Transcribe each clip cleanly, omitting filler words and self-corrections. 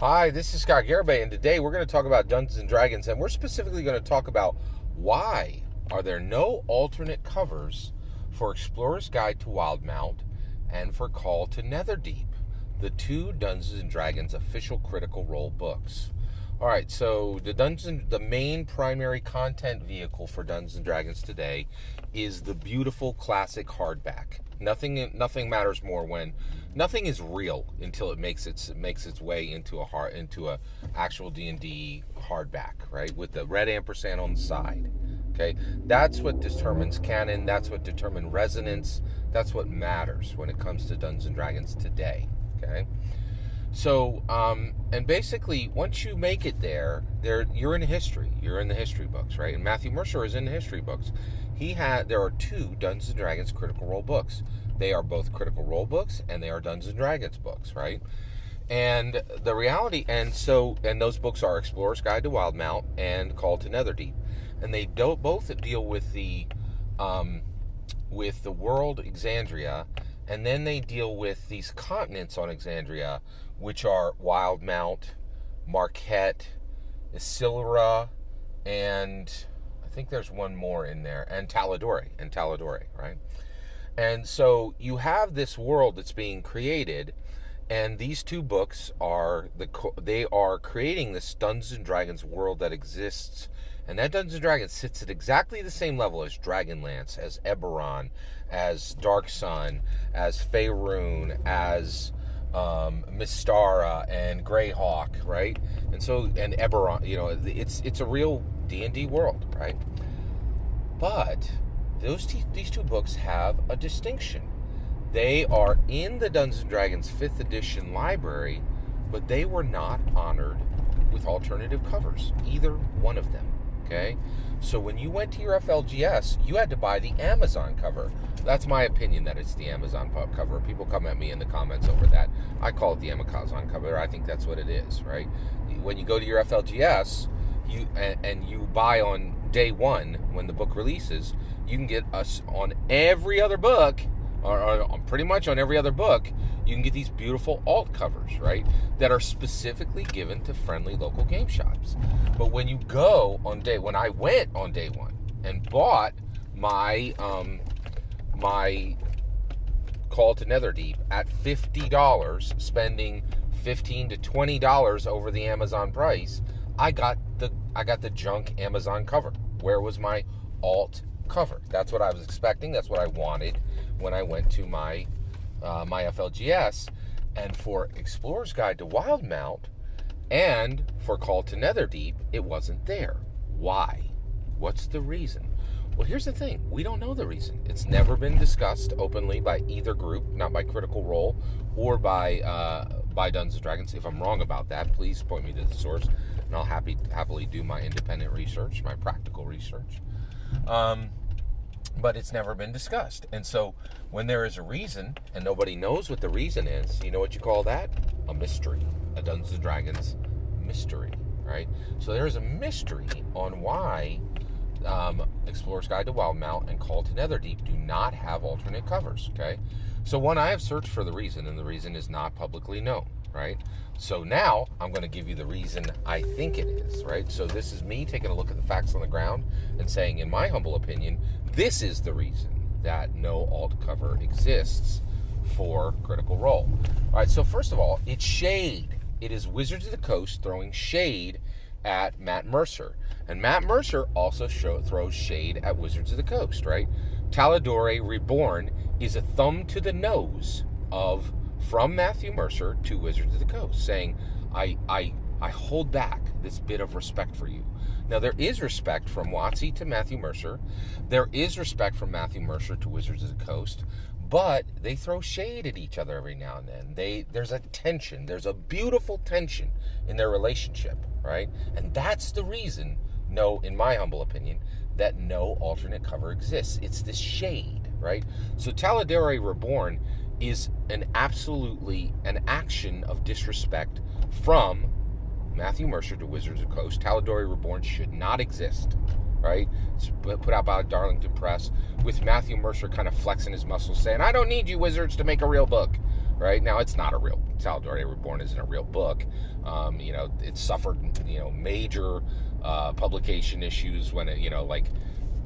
Hi, this is Scott Garibay, and today we're going to talk about Dungeons and Dragons, and we're specifically going to talk about why are there no alternate covers for Explorer's Guide to Wildemount and for Call to Netherdeep, the two Dungeons and Dragons official Critical Role books. All right, so the main primary content vehicle for Dungeons and Dragons today is the beautiful classic hardback. Nothing matters more when nothing is real until it makes its way into a actual D&D hardback, right? With the red ampersand on the side. Okay, that's what determines canon. That's what determines resonance. That's what matters when it comes to Dungeons and Dragons today. Okay. So, and basically, once you make it there, you're in history. You're in the history books, right? And Matthew Mercer is in the history books. There are two Dungeons and Dragons Critical Role books. They are both Critical Role books, and they are Dungeons and Dragons books, right? And the reality, and those books are Explorer's Guide to Wildemount and Call to Netherdeep, and they both deal with the world Exandria, and then they deal with these continents on Exandria, which are Wildemount, Marquette, Isilra, and I think there's one more in there, and Taladore, right? And so you have this world that's being created, and these two books are creating this Dungeons and Dragons world that exists. And that Dungeons & Dragons sits at exactly the same level as Dragonlance, as Eberron, as Dark Sun, as Faerun, as Mystara, and Greyhawk, right? And Eberron, it's a real D&D world, right? But these two books have a distinction. They are in the Dungeons & Dragons 5th edition library, but they were not honored with alternative covers, either one of them. Okay, so when you went to your FLGS, you had to buy the Amazon cover. That's my opinion that it's the Amazon cover. People come at me in the comments over that. I call it the Amazon cover. I think that's what it is, right? When you go to your FLGS, you buy on day one when the book releases, you can get us on every other book, or pretty much on every other book, you can get these beautiful alt covers, right, that are specifically given to friendly local game shops. But when I went on day one and bought my Call to Netherdeep at $50, spending $15 to $20 over the Amazon price, I got the junk Amazon cover. Where was my alt cover? That's what I was expecting. That's what I wanted when I went to my FLGS. And for Explorer's Guide to Wildemount and for Call to Netherdeep, it wasn't there. Why? What's the reason? Well, here's the thing. We don't know the reason. It's never been discussed openly by either group, not by Critical Role or by Dungeons & Dragons. If I'm wrong about that, please point me to the source, and I'll happily do my independent research, my practical research. But it's never been discussed. And so when there is a reason and nobody knows what the reason is, you know what you call that? A mystery. A Dungeons & Dragons mystery, right? So there's a mystery on why Explorer's Guide to Wildemount and Call to Netherdeep do not have alternate covers, okay? So I have searched for the reason, and the reason is not publicly known, right? So now I'm going to give you the reason I think it is, right? So this is me taking a look at the facts on the ground and saying, in my humble opinion, this is the reason that no alt cover exists for Critical Role. All right, so first of all, it's shade. It is Wizards of the Coast throwing shade at Matt Mercer. And Matt Mercer also throws shade at Wizards of the Coast, right? Taladore Reborn is a thumb to the nose from Matthew Mercer to Wizards of the Coast, saying, I hold back this bit of respect for you. Now, there is respect from WotC to Matthew Mercer. There is respect from Matthew Mercer to Wizards of the Coast, but they throw shade at each other every now and then. There's a tension. There's a beautiful tension in their relationship, right? And that's the reason, in my humble opinion, that no alternate cover exists. It's this shade, right? So Taladore Reborn is an action of disrespect from Matthew Mercer to Wizards of the Coast. Taladore Reborn should not exist, right? It's put out by Darlington Press with Matthew Mercer kind of flexing his muscles saying, I don't need you Wizards to make a real book, right? Now, it's not a real, Tal'Dorei Reborn isn't a real book. It suffered, major publication issues when it,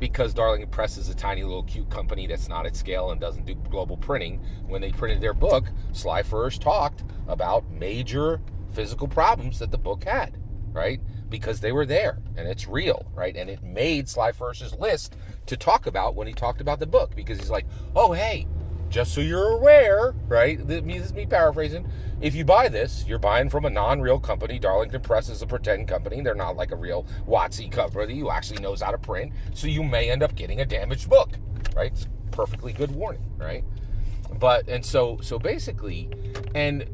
because Darling Press is a tiny little cute company that's not at scale and doesn't do global printing. When they printed their book, Sly Furrish talked about major physical problems that the book had, right? Because they were there, and it's real, right? And it made Sly Furrish's list to talk about when he talked about the book, because he's like, oh, hey, just so you're aware, right? This is me paraphrasing. If you buy this, you're buying from a non-real company. Darlington Press is a pretend company. They're not like a real WotC company who actually knows how to print. So you may end up getting a damaged book, right? It's perfectly good warning, right? So basically, and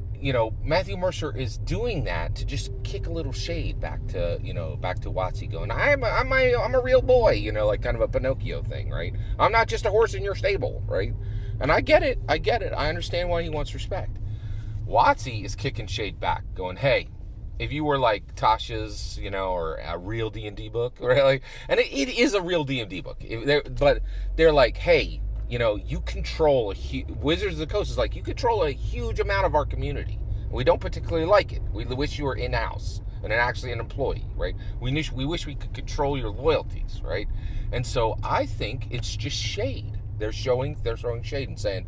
Matthew Mercer is doing that to just kick a little shade back to WotC, going, I'm a real boy, like kind of a Pinocchio thing, right? I'm not just a horse in your stable, right? And I get it. I understand why he wants respect. WotC is kicking shade back, going, hey, if you were like Tasha's, or a real D&D book, right? And it is a real D&D book, but they're like, hey, you control Wizards of the Coast is like, you control a huge amount of our community. We don't particularly like it. We wish you were in-house and actually an employee, right? We wish we could control your loyalties, right? And so I think it's just shade. They're throwing shade and saying,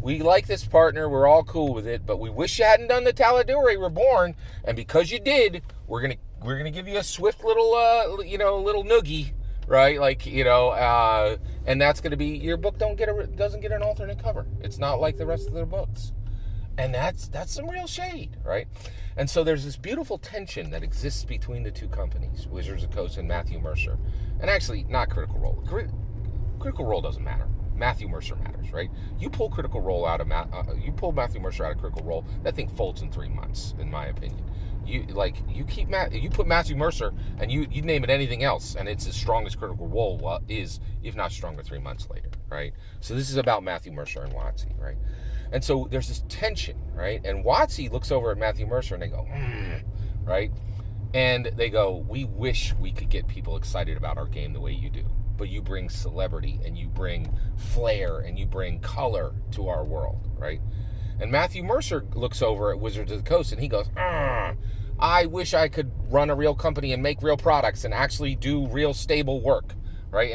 we like this partner, we're all cool with it, but we wish you hadn't done the Tal'Dorei Reborn, and because you did, we're gonna give you a swift little little noogie, right? And that's gonna be, your book doesn't get an alternate cover. It's not like the rest of their books, and that's some real shade, right? And so there's this beautiful tension that exists between the two companies, Wizards of the Coast and Matthew Mercer, and actually not Critical Role. Critical Role doesn't matter. Matthew Mercer matters, right? You pull Critical Role out of you pull Matthew Mercer out of Critical Role, that thing folds in 3 months, in my opinion. You put Matthew Mercer and you name it anything else, and it's as strong as Critical Role is, if not stronger, 3 months later, right? So this is about Matthew Mercer and WotC, right? And so there's this tension, right? And WotC looks over at Matthew Mercer and they go, right? And they go, we wish we could get people excited about our game the way you do. But you bring celebrity, and you bring flair, and you bring color to our world, right? And Matthew Mercer looks over at Wizards of the Coast, and he goes, I wish I could run a real company and make real products and actually do real stable work, right?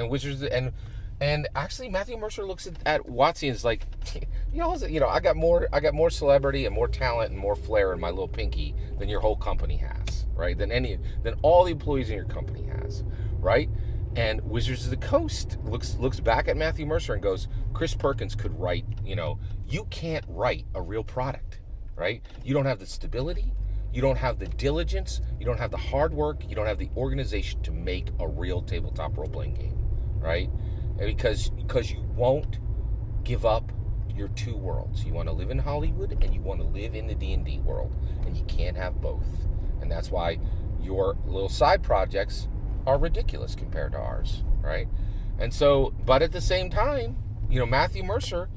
And actually Matthew Mercer looks at WotC and is like, I got more celebrity and more talent and more flair in my little pinky than your whole company has, right? Than all the employees in your company has, right? And Wizards of the Coast looks back at Matthew Mercer and goes, Chris Perkins could write, you can't write a real product, right? You don't have the stability, you don't have the diligence, you don't have the hard work, you don't have the organization to make a real tabletop role-playing game, right? And because you won't give up your two worlds. You want to live in Hollywood and you want to live in the D&D world, and you can't have both. And that's why your little side projects are ridiculous compared to ours, right? And so, but at the same time, Matthew Mercer,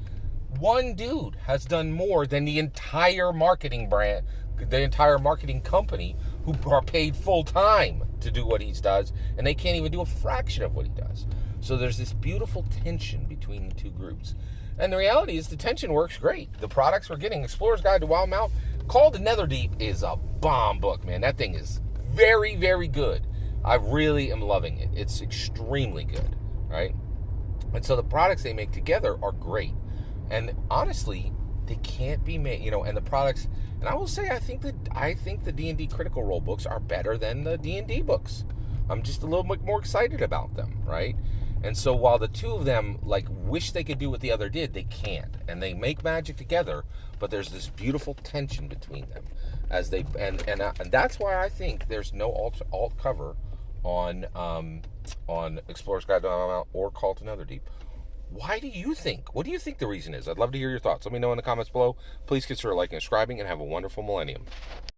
one dude has done more than the entire marketing brand, the entire marketing company, who are paid full time to do what he does, and they can't even do a fraction of what he does. So there's this beautiful tension between the two groups. And the reality is the tension works great. The products we're getting, Explorer's Guide to Wildemount, called Netherdeep, is a bomb book, man. That thing is very, very good. I really am loving it. It's extremely good, right? And so the products they make together are great. And honestly, they can't be made, and the products, and I will say, I think the D&D Critical Role books are better than the D&D books. I'm just a little bit more excited about them, right? And so while the two of them wish they could do what the other did, they can't. And they make magic together, but there's this beautiful tension between them as they and that's why I think there's no alt cover on Explorer's Guide to Wildemount or Call to Netherdeep. What do you think the reason is? I'd love to hear your thoughts. Let me know in the comments below. Please consider liking and subscribing, and have a wonderful millennium.